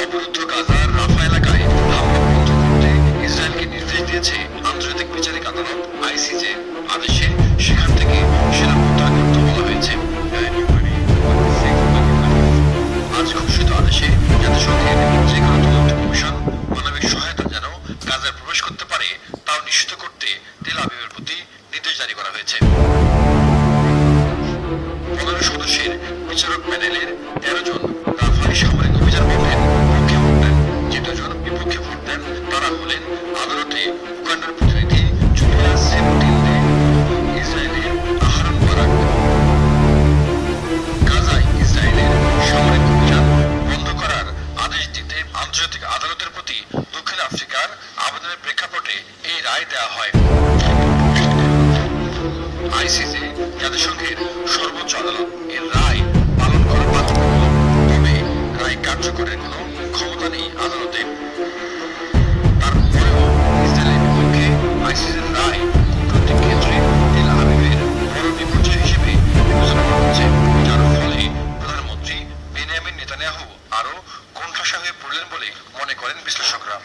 অবরুদ্ধ গাজার রাফা এলাকায় হামলা বন্ধ করতে ইসরায়েলকে নির্দেশ দিয়েছে আন্তর্জাতিক বিচারিক আদালত আইসিজে। আদেশে সেখান থেকে সেনা প্রত্যাহার করতে বলা হয়েছে। আজ ঘোষিত আদেশে জাতিসংঘের যে কোনো তদন্ত কমিশন মানবিক সহায়তা যেন গাজায় প্রবেশ করতে পারে তাও নিশ্চিত করতে তেল আবিবের প্রতি নির্দেশ জারি করা হয়েছে। 15 সদস্যের বিচারক প্যানেলের 13 জন রাফায় সামরিক অভিযান বন্ধের পক্ষে ভোট দেন, যে 2 জন বিপক্ষে ভোট দেন তারা হলেন আদালতে উগান্ডার প্রতিনিধি জুলিয়া সেমটিলদে, ইসরায়েলের আহারন বারাক। গাজায় ইসরায়েলের সামরিক অভিযান বন্ধ করার আদেশ দিতে আন্তর্জাতিক আদালতের প্রতি দক্ষিণ আফ্রিকার আবেদনের প্রেক্ষাপটে এই রায় দেওয়া হয়। আইসিজে জাতিসংঘের সর্বোচ্চ আদালত এর রায় পালন করা বাধ্যতামূলক, তবে রায় কার্যকরের কোনো ক্ষমতা নেই আদালতে। তারপরেও ইসরায়েলের বিপক্ষে আইসিজের রায় কূটনৈতিক ক্ষেত্রে তেল আবিবের বড় বিপর্যয় হিসেবে বিবেচনা করা হচ্ছে, যার ফলে প্রধানমন্ত্রী বেনিয়ামিন নেতানিয়াহু আরও কোণঠাসা হয়ে পড়লেন বলে মনে করেন বিশ্লেষকরা।